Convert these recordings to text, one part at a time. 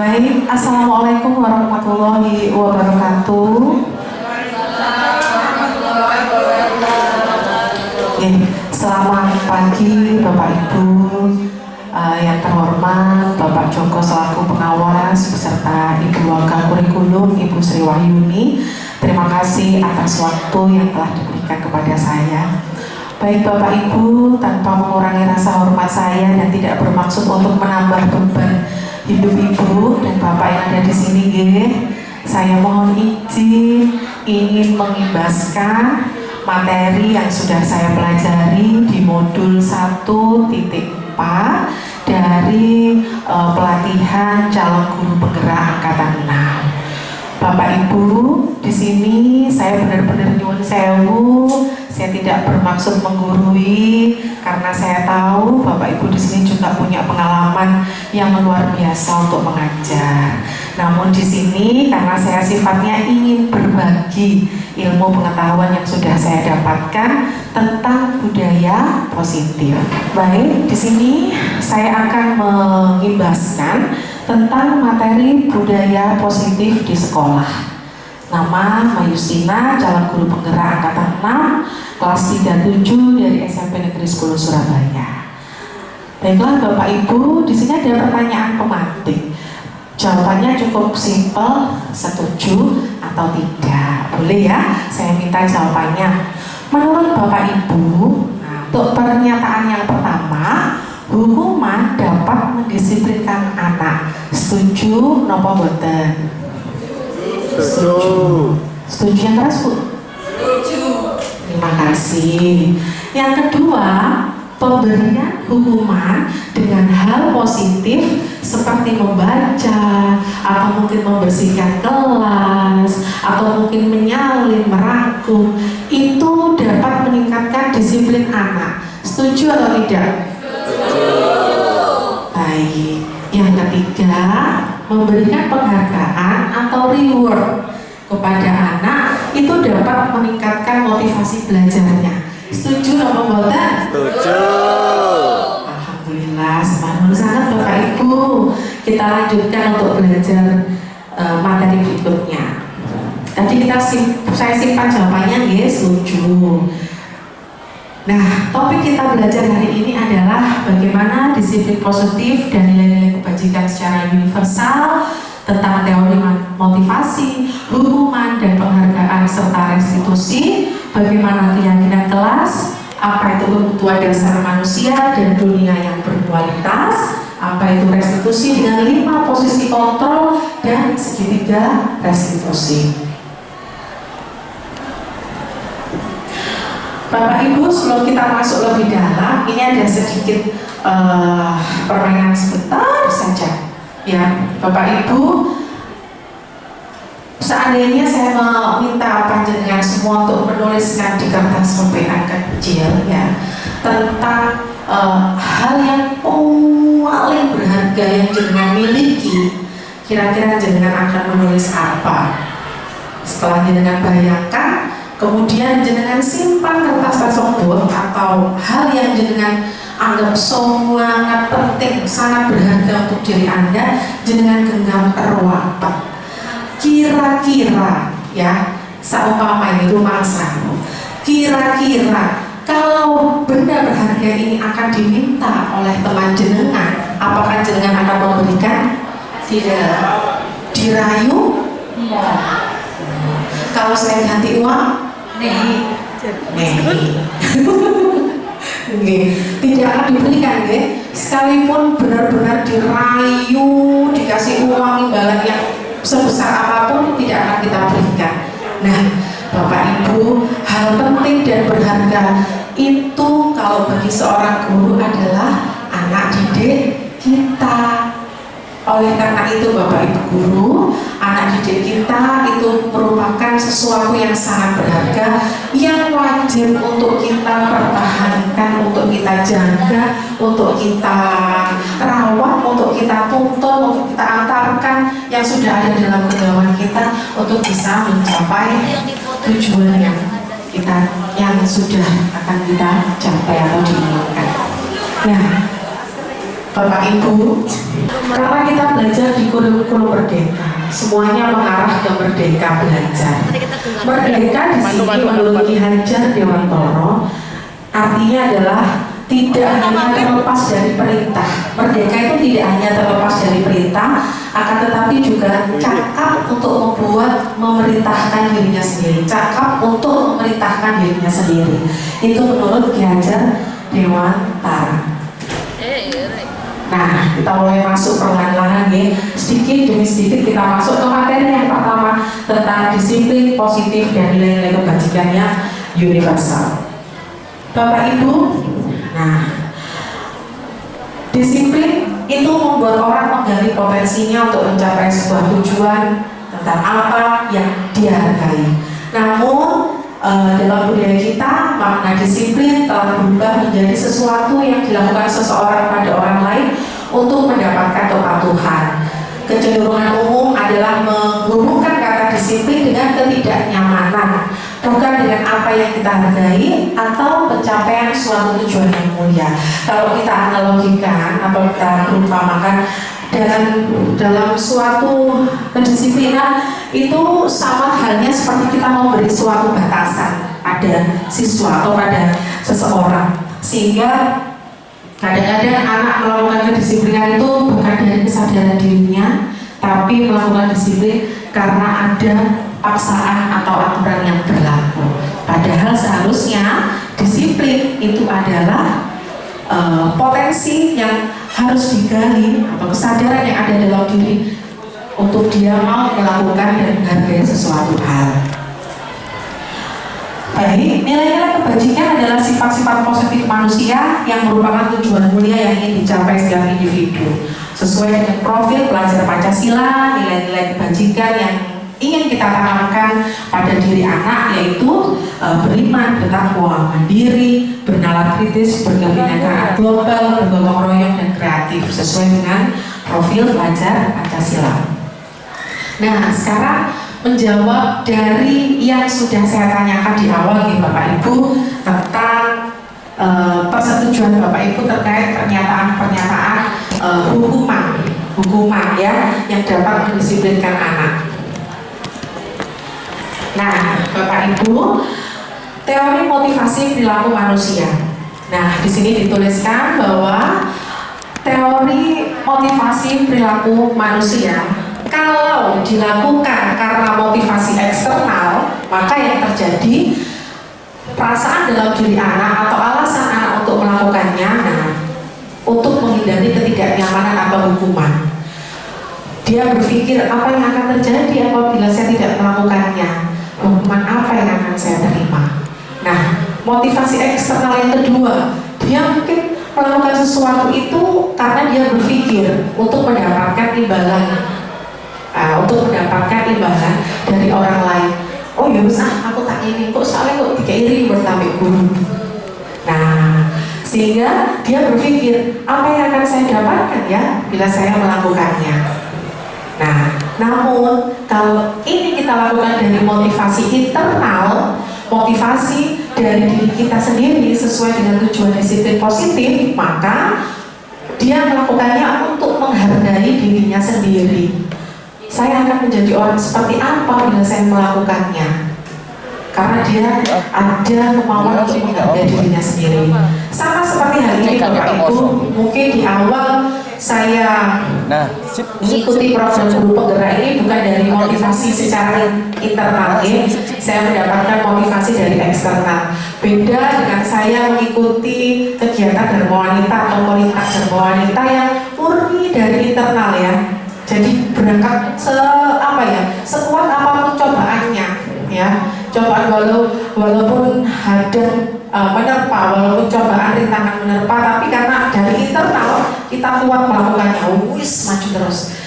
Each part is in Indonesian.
Baik, Assalamualaikum warahmatullahi wabarakatuh. Selamat pagi Bapak Ibu yang terhormat, Bapak Joko selaku pengawas beserta Ibu Wakil Kurikulum Ibu Sri Wahyuni. Terima kasih atas waktu yang telah diberikan kepada saya. Baik Bapak Ibu, tanpa mengurangi rasa hormat saya dan tidak bermaksud untuk menambah beban hidup Ibu dan Bapak yang ada di sini, saya mohon izin ingin mengimbaskan materi yang sudah saya pelajari di modul 1.4 dari pelatihan calon guru penggerak angkatan 6. Bapak Ibu, di sini saya benar-benar nyuwun sewu, saya tidak bermaksud menggurui karena saya tahu Bapak Ibu di sini juga punya pengalaman yang luar biasa untuk mengajar. Namun di sini karena saya sifatnya ingin berbagi ilmu pengetahuan yang sudah saya dapatkan tentang budaya positif. Baik, di sini saya akan mengimbaskan tentang materi budaya positif di sekolah. Nama Mayustina, calon guru penggerak angkatan 6 kelas 37 dari SMP Negeri 10 Surabaya. Baiklah Bapak Ibu, di sini ada pertanyaan pemantik. Jawabannya cukup simpel, setuju atau tidak. Boleh ya, saya minta jawabannya. Menurut Bapak Ibu, untuk pernyataan yang pertama, hukuman dapat mendisiplinkan anak. Setuju nopo boten? Setuju. Setuju yang keras, Bu? Setuju. Terima kasih. Yang kedua, pemberian hukuman dengan hal positif seperti membaca, atau mungkin membersihkan kelas, atau mungkin menyalin, merangkum, itu dapat meningkatkan disiplin anak. Setuju atau tidak? Setuju. Baik. Yang ketiga, memberikan penghargaan atau reward kepada anak itu dapat meningkatkan motivasi belajarnya. Setuju atau boten? Setuju. Alhamdulillah, semangat sangat Bapak Ibu. Kita lanjutkan untuk belajar materi berikutnya. Tadi saya simpan jawabannya, setuju. Nah, topik kita belajar hari ini adalah bagaimana disiplin positif dan nilai-nilai kebajikan secara universal, tentang teori motivasi, hukuman dan penghargaan serta restitusi, bagaimana keyakinan kelas, apa itu kebutuhan dasar manusia dan dunia yang berkualitas, apa itu restitusi dengan 5 posisi kontrol dan segitiga restitusi. Bapak Ibu, sebelum kita masuk lebih dalam, ini ada sedikit permainan sebentar saja. Ya, Bapak Ibu, seandainya saya meminta panjenengan semua untuk menuliskan di kertas pembelaan kecil ya tentang hal yang paling berharga yang jenengan miliki, kira-kira jenengan akan menulis apa? Setelah jenengan bayangkan, kemudian jenengan simpan kertas tersebut atau hal yang jenengan anggap sangat penting, sangat berharga untuk diri Anda, jenengan genggam rapat. Kira-kira ya, seumpama ini rumangsa, kira-kira kalau benda berharga ini akan diminta oleh teman jenengan, apakah jenengan akan memberikan? Tidak. Dirayu? Tidak. Kalau saya ganti uang? Nih. Tidak akan diberikan, sekalipun benar-benar dirayu, dikasih uang imbalan yang sebesar apapun, tidak akan kita berikan. Nah, Bapak Ibu, hal penting dan berharga itu kalau bagi seorang guru adalah anak didik kita. Oleh karena itu Bapak Ibu guru, anak didik kita itu merupakan sesuatu yang sangat berharga, yang wajib untuk kita pertahankan, untuk kita jaga, untuk kita rawat, untuk kita tuntun, untuk kita antarkan yang sudah ada dalam genggaman kita untuk bisa mencapai tujuan yang sudah akan kita capai atau diinginkan. Nah, Bapak Ibu, karena kita belajar di kurikulum Merdeka, semuanya mengarah ke Merdeka belajar. Merdeka di sini menurut Ki Hajar Dewantoro artinya adalah tidak hanya terlepas dari perintah. Merdeka itu tidak hanya terlepas dari perintah, akan tetapi juga cakap untuk memerintahkan dirinya sendiri, cakap untuk memerintahkan dirinya sendiri. Itu menurut Ki Hajar Dewantara. Nah, kita mulai masuk perlahan-lahan ya, sedikit demi sedikit kita masuk ke materi yang pertama tentang disiplin positif dan nilai-nilai kebajikan yang universal. Bapak Ibu, nah, disiplin itu membuat orang menggali potensinya untuk mencapai sebuah tujuan tentang apa yang dia hargai. Namun dalam budaya kita, makna disiplin telah berubah menjadi sesuatu yang dilakukan seseorang pada orang lain untuk mendapatkan kepatuhan. Kecenderungan umum adalah menghubungkan kata disiplin dengan ketidaknyamanan, bukan dengan apa yang kita hargai atau pencapaian suatu tujuan yang mulia. Kalau kita analogikan atau kita perumpamakan dalam suatu kedisiplinan itu sama halnya seperti kita memberi suatu batasan pada siswa atau pada seseorang, sehingga kadang-kadang anak melakukan kedisiplinan itu bukan dari kesadaran dirinya, tapi melakukan disiplin karena ada paksaan atau aturan yang berlaku. Padahal seharusnya disiplin itu adalah potensi yang harus digali atau kesadaran yang ada dalam diri untuk dia mau melakukan dan menghargai sesuatu hal. Baik, nilai-nilai kebajikan adalah sifat-sifat positif manusia yang merupakan tujuan mulia yang ingin dicapai setiap individu. Sesuai dengan profil pelajar Pancasila, nilai-nilai kebajikan yang ingin kita tanamkan pada diri anak yaitu beriman, bertakwa, mandiri, bernalar kritis, berkebinekaan global, bergotong royong dan kreatif sesuai dengan profil pelajar Pancasila. Nah, sekarang menjawab dari yang sudah saya tanyakan di awal nih Bapak Ibu tentang persetujuan Bapak Ibu terkait pernyataan-pernyataan hukuman ya yang dapat mendisiplinkan anak. Nah, Bapak Ibu, teori motivasi perilaku manusia. Nah, di sini dituliskan bahwa teori motivasi perilaku manusia kalau dilakukan karena motivasi eksternal, maka yang terjadi perasaan dalam diri anak atau alasan anak untuk melakukannya, nah, untuk menghindari ketidaknyamanan atau hukuman. Dia berpikir apa yang akan terjadi apabila saya tidak melakukannya, hukuman apa yang akan saya terima. Nah, motivasi eksternal yang kedua, dia mungkin melakukan sesuatu itu karena dia berpikir untuk mendapatkan imbalan. Untuk mendapatkan imbalan dari orang lain. Oh ya usah, aku tak ini kok soalnya kok dikiri bertambah guru. Nah, sehingga dia berpikir apa yang akan saya dapatkan ya bila saya melakukannya. Nah, namun kalau ini kita lakukan dari motivasi internal, motivasi dari diri kita sendiri sesuai dengan tujuan disiplin positif, maka dia melakukannya untuk menghargai dirinya sendiri. Saya akan menjadi orang seperti apa bila saya melakukannya, karena dia ada kemauan untuk menghargai dirinya sendiri. Sama seperti hal ini Bapak Ibu, mungkin di awal saya mengikuti program guru penggerak ini bukan dari motivasi secara internal ya, saya mendapatkan motivasi dari eksternal. Beda dengan saya mengikuti kegiatan Dharma Wanita atau komunitas Dharma Wanita yang murni dari internal ya. Jadi berangkat sekuat apapun cobaannya ya, cobaan walaupun ada menerpa, walaupun cobaan rintangan menerpa, tapi karena dari internal kita kuat melakukannya, maju terus.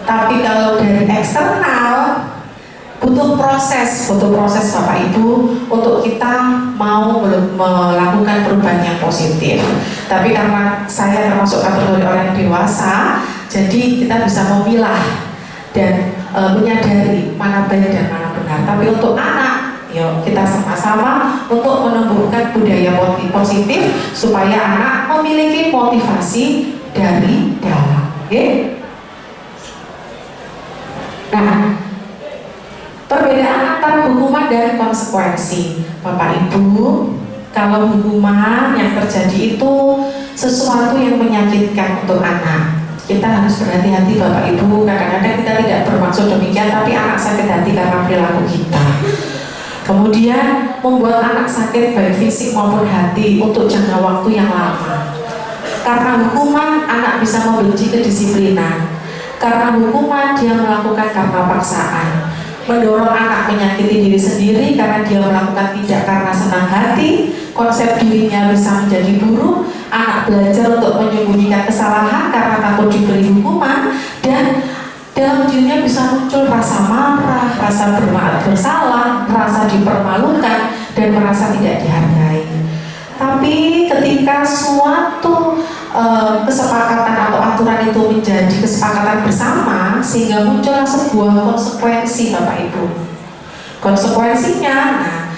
Tapi kalau dari eksternal butuh proses Bapak Ibu untuk kita mau melakukan perubahan yang positif. Tapi karena saya termasuk kategori orang dewasa, jadi kita bisa memilah dan menyadari mana baik dan mana benar. Tapi untuk anak, yuk kita sama-sama untuk menumbuhkan budaya positif supaya anak memiliki motivasi dari dalam. Nah, perbedaan antara hukuman dan konsekuensi. Bapak Ibu, kalau hukuman yang terjadi itu sesuatu yang menyakitkan untuk anak, kita harus berhati-hati Bapak Ibu. Kadang-kadang kita tidak bermaksud demikian, tapi anak sakit hati karena perilaku kita. Kemudian membuat anak sakit baik fisik maupun hati untuk jangka waktu yang lama. Karena hukuman, anak bisa membenci kedisiplinan. Karena hukuman, dia melakukan karena paksaan. Mendorong anak menyakiti diri sendiri karena dia melakukan tidak karena senang hati. Konsep dirinya bisa menjadi buruk. Anak belajar untuk menyembunyikan kesalahan karena takut diberi hukuman. Dan dalam dirinya bisa muncul rasa marah, rasa bersalah, rasa dipermalukan, dan merasa tidak dihargai. Tapi ketika suatu kesepakatan atau aturan itu menjadi kesepakatan bersama, sehingga muncullah sebuah konsekuensi Bapak Ibu. Konsekuensinya, nah,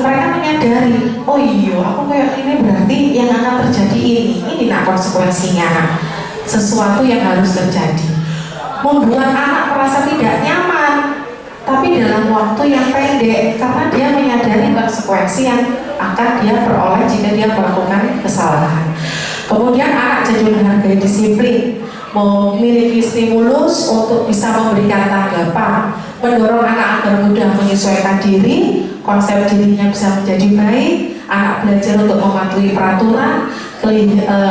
mereka menyadari, oh iya, aku kayak ini berarti yang akan terjadi ini nak konsekuensinya, sesuatu yang harus terjadi. Membuat anak merasa tidak nyaman, tapi dalam waktu yang pendek, karena dia menyadari konsekuensi yang akan dia peroleh jika dia melakukan kesalahan. Kemudian anak jadi menghargai disiplin, memiliki stimulus untuk bisa memberikan tanggapan, mendorong anak agar mudah menyesuaikan diri, konsep dirinya bisa menjadi baik, anak belajar untuk mematuhi peraturan,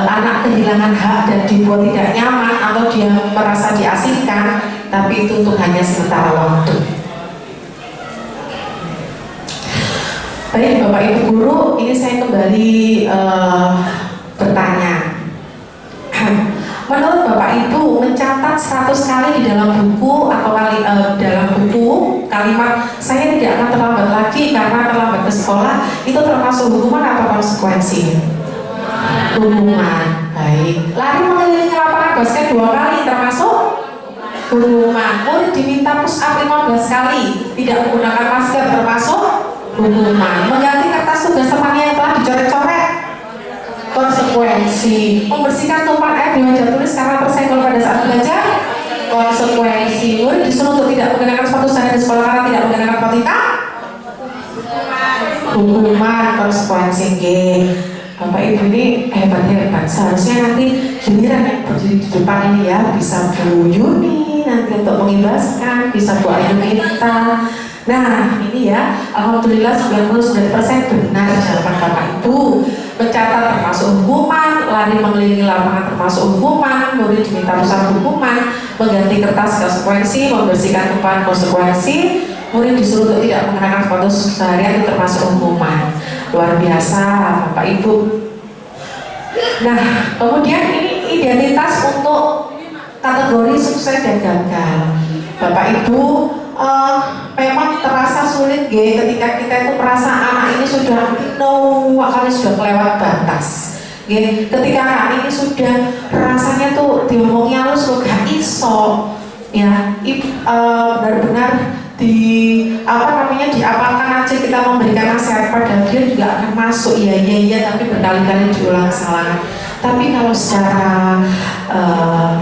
anak kehilangan hak dan dibuat tidak nyaman atau dia merasa diasingkan, tapi itu untuk hanya sementara waktu. Baik Bapak Ibu Guru, ini saya kembali bertanya. Menurut Bapak Ibu, mencatat 100 kali di dalam buku atau dalam buku kalimat saya tidak akan terlambat lagi karena terlambat ke sekolah, itu termasuk hukuman atau konsekuensi? Hukuman. Baik. Lari mengelilingi lapangan basket 2 kali termasuk hukuman. Murid diminta push up 15 kali, tidak menggunakan masker termasuk hukuman. Mengganti kertas tugas temannya yang telah dicoret-coret, konsekuensi. Membersihkan tumpahan air di meja tulis karena tersenggol pada saat belajar, konsekuensi. Murid disuruh untuk tidak menggunakan sepatu sehari di sekolah karena tidak menggunakan sepatu hitam, hukuman. Konsekuensi. Bapak Ibu ini hebat-hebat. Seharusnya nanti giliran yang berdiri di depan ini ya, bisa Bu Yuni nanti untuk mengibaskan, bisa Bu Ayu Minta. Nah ini ya, alhamdulillah 99% benar jawaban Bapak Ibu. Mencatat termasuk hukuman, lari mengelilingi lapangan termasuk hukuman, murid diminta pusat hukuman, mengganti kertas konsekuensi, membersihkan tumpahan konsekuensi, murid disuruh untuk tidak mengenakan sepatu seharian itu termasuk hukuman. Luar biasa Bapak Ibu. Nah kemudian ini identitas untuk kategori sukses dan gagal. Bapak Ibu, memang terasa sulit ketika kita itu merasa anak ini sudah sudah kelewat batas. Ketika anak ini sudah rasanya tuh diomongnya halus lo gak iso ya, benar-benar diapakan aja kita memberikan nasihat pada dia juga akan masuk iya tapi berkali-kali diulang kesalahan. Tapi kalau secara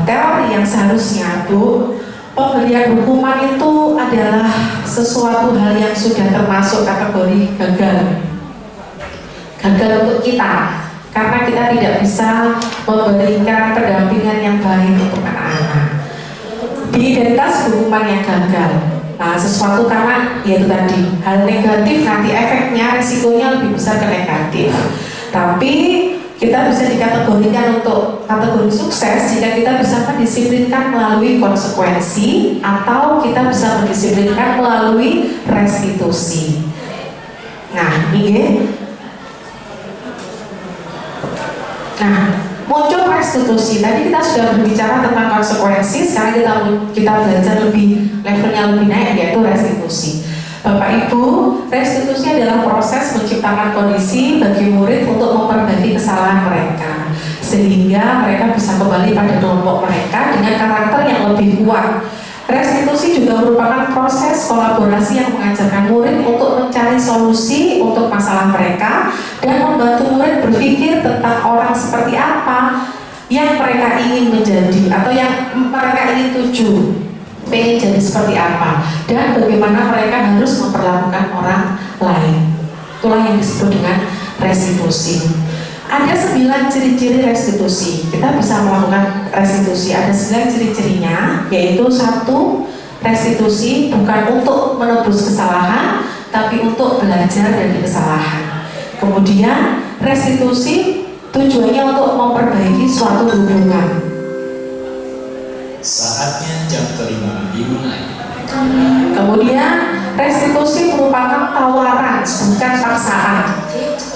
teori yang seharusnya Bu, pemberian hukuman itu adalah sesuatu hal yang sudah termasuk kategori gagal untuk kita, karena kita tidak bisa memberikan pendampingan yang baik untuk anak-anak. Di identitas hukuman yang gagal, nah sesuatu karena yaitu tadi hal negatif, nanti efeknya resikonya lebih besar ke negatif. Tapi kita bisa dikategorikan untuk kategori sukses jika kita bisa mendisiplinkan melalui konsekuensi, atau kita bisa mendisiplinkan melalui restitusi. Nah ini muncul restitusi. Tadi kita sudah berbicara tentang konsekuensi, sekarang kita belajar levelnya lebih naik, yaitu restitusi. Bapak Ibu, restitusi adalah proses menciptakan kondisi bagi murid untuk memperbaiki kesalahan mereka, sehingga mereka bisa kembali pada kelompok mereka dengan karakter yang lebih kuat. Restitusi juga merupakan proses kolaborasi yang mengajarkan murid untuk mencari solusi untuk masalah mereka dan membantu murid berpikir tentang orang seperti apa yang mereka ingin menjadi atau yang mereka ingin tuju, pengen jadi seperti apa, dan bagaimana mereka harus memperlakukan orang lain. Itulah yang disebut dengan restitusi. Ada 9 ciri-ciri restitusi. Kita bisa melakukan restitusi. Ada 9 ciri-cirinya, yaitu 1, restitusi bukan untuk menebus kesalahan, tapi untuk belajar dari kesalahan. Kemudian restitusi tujuannya untuk memperbaiki suatu hubungan. Saatnya jam kelima dimulai. Kemudian restitusi merupakan tawaran, bukan paksaan.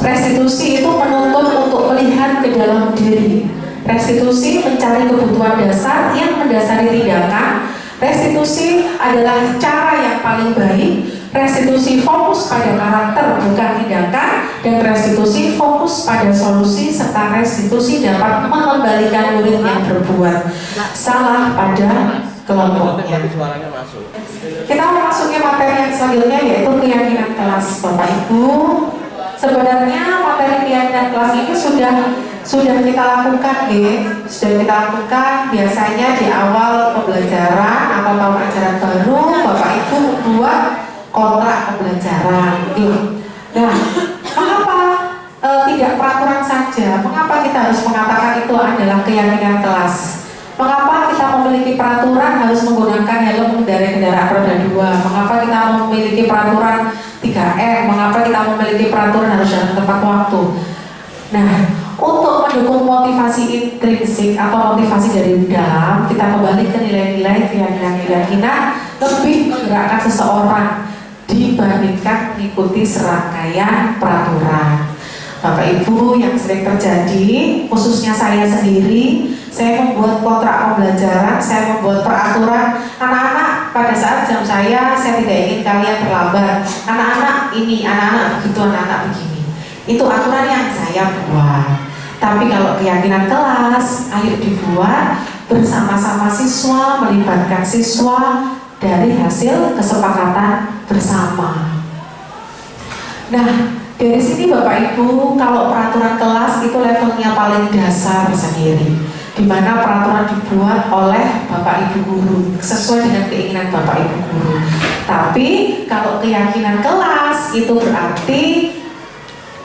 Restitusi itu menuntut untuk melihat ke dalam diri. Restitusi mencari kebutuhan dasar yang mendasari tindakan. Restitusi adalah cara yang paling baik. Restitusi fokus pada karakter bukan tindakan, dan restitusi fokus pada solusi, serta restitusi dapat mengembalikan murid yang berbuat salah pada kelompoknya. Kita memasuki materi yang selanjutnya, yaitu keyakinan kelas. Bapak Ibu, sebenarnya materi keyakinan kelas ini sudah kita lakukan, sudah kita lakukan biasanya di awal pembelajaran atau tahun ajaran baru. Bapak Ibu membuat kontrak pembelajaran. Nah, mengapa tidak peraturan saja? Mengapa kita harus mengatakan itu adalah keyakinan kelas? Mengapa kita memiliki peraturan harus menggunakan helm mengendarai kendaraan roda 2? Mengapa kita memiliki peraturan 3M? Mengapa kita memiliki peraturan harus datang tepat waktu? Nah, untuk mendukung motivasi intrinsik atau motivasi dari dalam, kita kembali ke nilai-nilai keyakinan-keyakinan lebih menggerakkan seseorang dibandingkan mengikuti serangkaian peraturan. Bapak Ibu, yang sering terjadi, khususnya saya sendiri, saya membuat kontrak pembelajaran, saya membuat peraturan. Anak-anak, pada saat jam saya tidak ingin kalian terlambat. Anak-anak ini, anak-anak begitu, anak-anak begini. Itu aturan yang saya buat. Tapi kalau keyakinan kelas, ayo dibuat bersama-sama siswa, melibatkan siswa dari hasil kesepakatan bersama. Nah, dari sini Bapak Ibu, kalau peraturan kelas itu levelnya paling dasar sendiri, di mana peraturan dibuat oleh Bapak Ibu guru sesuai dengan keinginan Bapak Ibu guru. Tapi kalau keyakinan kelas itu berarti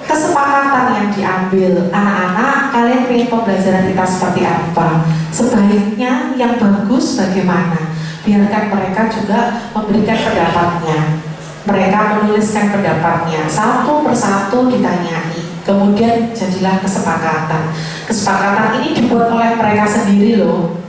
kesepakatan yang diambil. Anak-anak, kalian ingin pembelajaran kita seperti apa? Sebaiknya yang bagus bagaimana? Biarkan mereka juga memberikan pendapatnya. Mereka menuliskan pendapatnya, satu persatu ditanyai. Kemudian jadilah kesepakatan. Kesepakatan ini dibuat oleh mereka sendiri loh.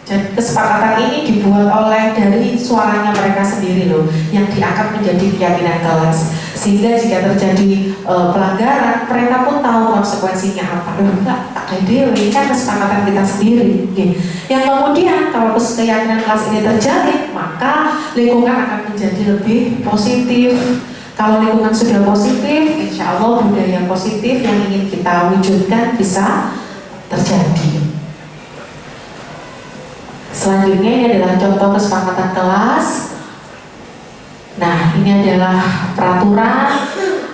Dan kesepakatan ini dibuat oleh dari suaranya mereka sendiri loh, yang diangkat menjadi keyakinan kelas. Sehingga jika terjadi pelanggaran, mereka pun tahu konsekuensinya apa. Enggak, tak dewi, kan kesepakatan kita sendiri. Yang kemudian kalau keyakinan kelas ini terjalin, maka lingkungan akan menjadi lebih positif. Kalau lingkungan sudah positif, insya Allah budaya positif yang ingin kita wujudkan bisa terjadi. Selanjutnya ini adalah contoh kesepakatan kelas. Nah, ini adalah peraturan.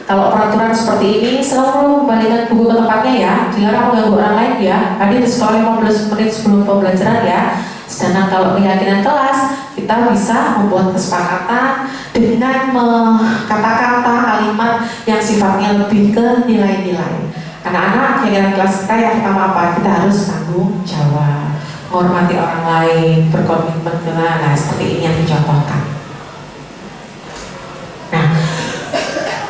Kalau peraturan seperti ini selalu kembalikan buku ke tempatnya ya. Dilarang mengganggu orang lain ya. Hadir di sekolah 15 menit sebelum pembelajaran ya. Sedangkan kalau keyakinan kelas, kita bisa membuat kesepakatan dengan kata-kata kalimat yang sifatnya lebih ke nilai-nilai. Anak-anak, keyakinan kelas kita yang pertama apa? Kita harus tanggung jawab, menghormati orang lain, berkomitmen ke seperti ini yang dicontohkan. Nah,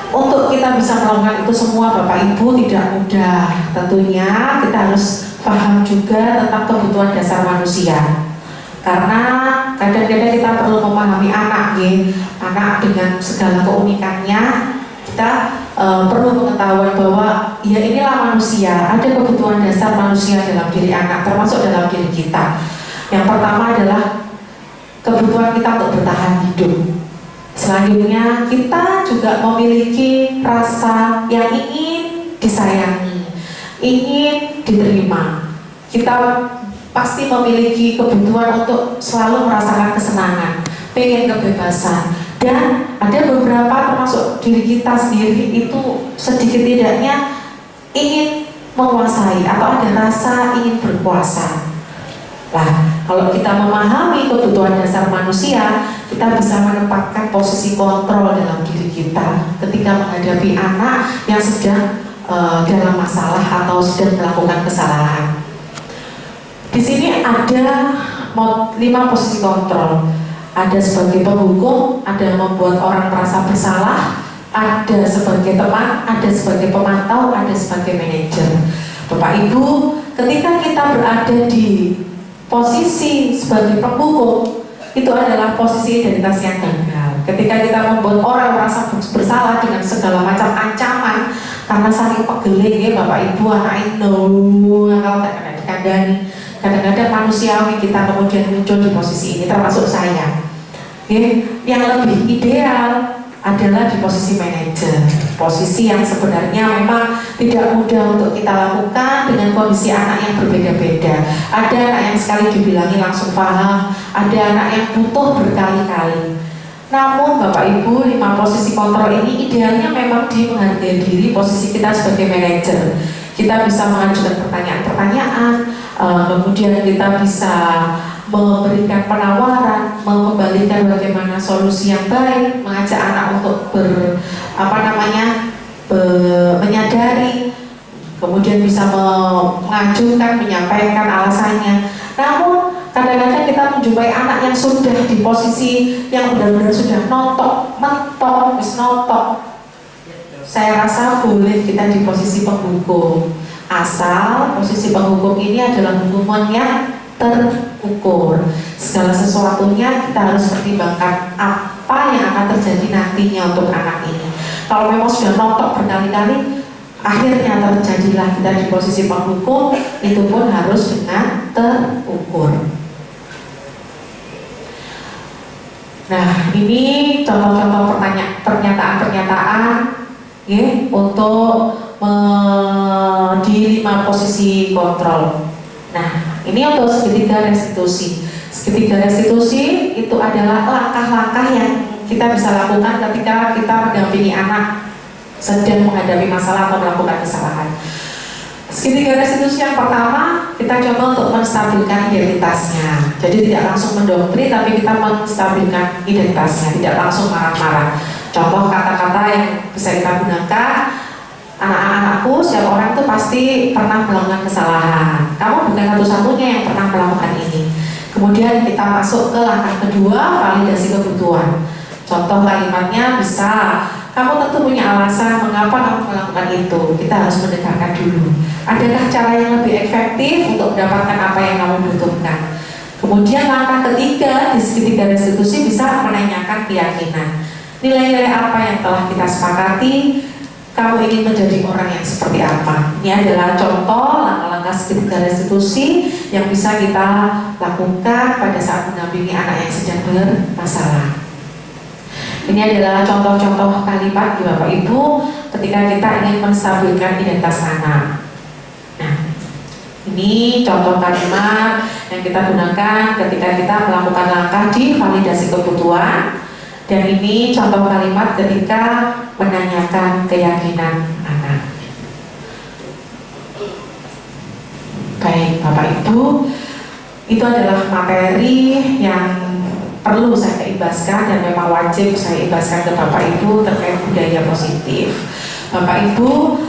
untuk kita bisa melakukan itu semua Bapak Ibu tidak mudah. Tentunya kita harus paham juga tentang kebutuhan dasar manusia. Karena kadang-kadang kita perlu memahami anak ya. Anak dengan segala keunikannya, kita perlu pengetahuan bahwa ya inilah manusia, ada kebutuhan dasar manusia dalam diri anak, termasuk dalam diri kita. Yang pertama adalah kebutuhan kita untuk bertahan hidup. Selanjutnya kita juga memiliki rasa yang ingin disayangi, ingin diterima. Kita pasti memiliki kebutuhan untuk selalu merasakan kesenangan, pengen kebebasan. Dan ada beberapa termasuk diri kita sendiri itu sedikit tidaknya ingin menguasai atau ada rasa ingin berkuasa. Nah, kalau kita memahami kebutuhan dasar manusia, kita bisa menempatkan posisi kontrol dalam diri kita ketika menghadapi anak yang sedang dalam masalah atau sedang melakukan kesalahan. Di sini ada 5 posisi kontrol. Ada sebagai penghukum, ada membuat orang merasa bersalah, ada sebagai teman, ada sebagai pemantau, ada sebagai manajer. Bapak Ibu, ketika kita berada di posisi sebagai penghukum, itu adalah posisi identitas yang gagal. Ketika kita membuat orang merasa bersalah dengan segala macam ancaman karena saking pegeling ya Bapak Ibu, anak itu kalau tidak dikandani, kadang-kadang manusiawi kita kemudian muncul di posisi ini, termasuk saya. Yang lebih ideal adalah di posisi manajer, posisi yang sebenarnya memang tidak mudah untuk kita lakukan dengan kondisi anak yang berbeda-beda. Ada anak yang sekali dibilangi langsung paham, ada anak yang butuh berkali-kali. Namun Bapak Ibu, 5 posisi kontrol ini idealnya memang di menghargai diri posisi kita sebagai manajer. Kita bisa mengajukan pertanyaan-pertanyaan, kemudian kita bisa memberikan penawaran, mengembalikan bagaimana solusi yang baik, mengajak anak untuk menyadari, kemudian bisa mengajukan, menyampaikan alasannya. Namun kadang-kadang kita menjumpai anak yang sudah di posisi yang benar-benar sudah mentok. Saya rasa boleh kita di posisi penghukum, asal posisi penghukum ini adalah hukuman yang terukur. Segala sesuatunya kita harus pertimbangkan apa yang akan terjadi nantinya untuk anak ini. Kalau memang sudah nontok berkali-kali, akhirnya terjadilah kita di posisi penghukum, itu pun harus dengan terukur. Nah, ini contoh-contoh pernyataan-pernyataan untuk di 5 posisi kontrol. Nah, ini untuk segitiga restitusi. Segitiga restitusi itu adalah langkah-langkah yang kita bisa lakukan ketika kita mendampingi anak sedang menghadapi masalah atau melakukan kesalahan. Segitiga restitusi yang pertama, kita coba untuk menstabilkan identitasnya. Jadi tidak langsung mendoktrin, tapi kita menstabilkan identitasnya, tidak langsung marah-marah. Contoh kata-kata yang bisa kita gunakan, anak-anakku, setiap orang itu pasti pernah melakukan kesalahan. Kamu bukan satu-satunya yang pernah melakukan ini. Kemudian kita masuk ke langkah kedua, validasi kebutuhan. Contoh kalimatnya bisa, kamu tentu punya alasan mengapa kamu melakukan itu. Kita harus mendengarkan dulu. Adakah cara yang lebih efektif untuk mendapatkan apa yang kamu butuhkan? Kemudian langkah ketiga di segitiga restitusi bisa menanyakan keyakinan. Nilai-nilai apa yang telah kita sepakati? Kamu ingin menjadi orang yang seperti apa? Ini adalah contoh langkah-langkah segitiga restitusi yang bisa kita lakukan pada saat mendampingi anak yang sedang bermasalah. Ini adalah contoh-contoh kalimat di Bapak Ibu ketika kita ingin menstabilkan identitas anak. Nah, ini contoh kalimat yang kita gunakan ketika kita melakukan langkah di validasi kebutuhan. Dan ini contoh kalimat ketika menanyakan keyakinan anak. Baik Bapak Ibu, itu adalah materi yang perlu saya ibaskan dan memang wajib saya ibaskan ke Bapak Ibu terkait budaya positif. Bapak Ibu,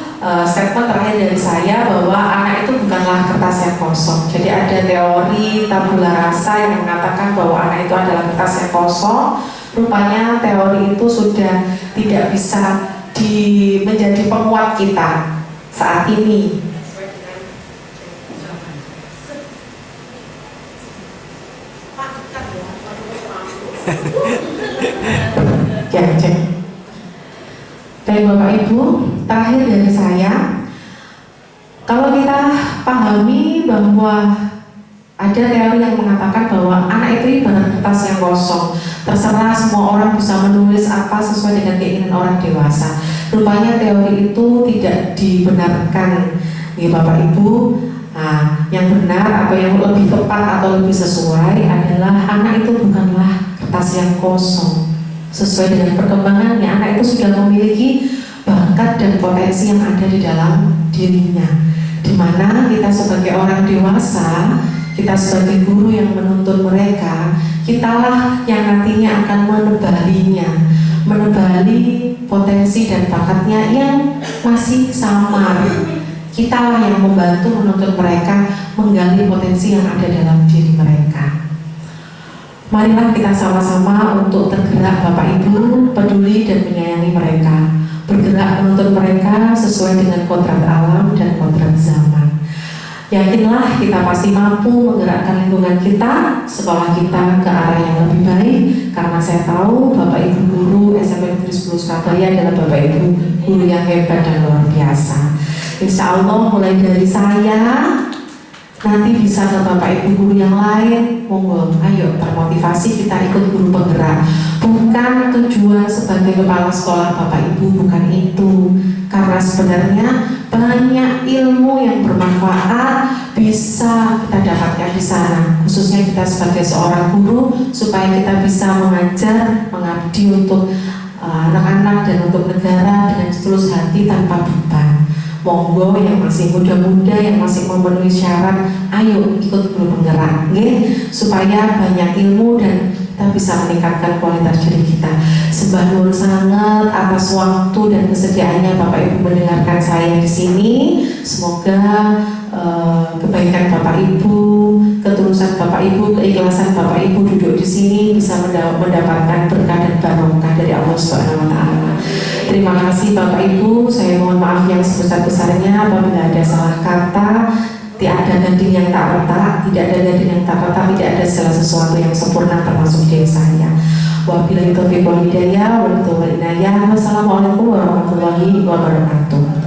statement terakhir dari saya bahwa anak itu bukanlah kertas yang kosong. Jadi ada teori tabula rasa yang mengatakan bahwa anak itu adalah kertas yang kosong. Rupanya teori itu sudah tidak bisa menjadi penguat kita saat ini. Cek. Baik Bapak Ibu, terakhir dari saya, kalau kita pahami bahwa ada teori yang mengatakan bahwa anak itu ibarat kertas yang kosong, terserah semua orang bisa menulis apa sesuai dengan keinginan orang dewasa. Rupanya teori itu tidak dibenarkan, ya Bapak Ibu. Nah, yang benar atau yang lebih tepat atau lebih sesuai adalah anak itu bukanlah kertas yang kosong. Sesuai dengan perkembangannya, anak itu sudah memiliki bakat dan potensi yang ada di dalam dirinya. Dimana kita sebagai orang dewasa, kita sebagai guru yang menuntun mereka, kitalah yang nantinya akan menebali potensi dan bakatnya yang masih samar. Kitalah yang membantu menuntun mereka menggali potensi yang ada dalam diri mereka. Marilah kita sama-sama untuk tergerak Bapak Ibu, peduli dan menyayangi mereka, bergerak menuntun mereka sesuai dengan kodrat alam dan kodrat zaman. Yakinlah kita pasti mampu menggerakkan lingkungan kita, sekolah kita ke arah yang lebih baik, karena saya tahu Bapak Ibu guru SMP Negeri 10 Surabaya adalah Bapak Ibu guru yang hebat dan luar biasa. Insya Allah mulai dari saya, nanti bisa ke Bapak Ibu guru yang lain, monggo, ayo termotivasi kita ikut guru penggerak. Bukan tujuan sebagai kepala sekolah Bapak Ibu, bukan itu. Karena sebenarnya banyak ilmu yang bermanfaat bisa kita dapatkan di sana. Khususnya kita sebagai seorang guru, supaya kita bisa mengajar, mengabdi untuk anak-anak dan untuk negara dengan setulus hati tanpa beban. Monggo yang masih muda-muda, yang masih memenuhi syarat, ayo ikut guru penggerak, supaya banyak ilmu dan kita bisa meningkatkan kualitas diri kita. Sembah nuwun sangat atas waktu dan kesediaannya Bapak Ibu mendengarkan saya di sini. Semoga kebaikan Bapak Ibu, ketulusan Bapak Ibu, keikhlasan Bapak Ibu duduk di sini bisa mendapatkan berkah dan barokah dari Allah Subhanahu wa Ta'ala. Terima kasih Bapak Ibu, saya mohon maaf yang sebesar-besarnya apabila ada salah kata. Tidak ada gading yang tak retak, tidak ada gading yang tak retak, tidak ada segala sesuatu yang sempurna termasuk diri saya. Wabillahi taufiq wal hidayah, wassalamualaikum warahmatullahi wabarakatuh.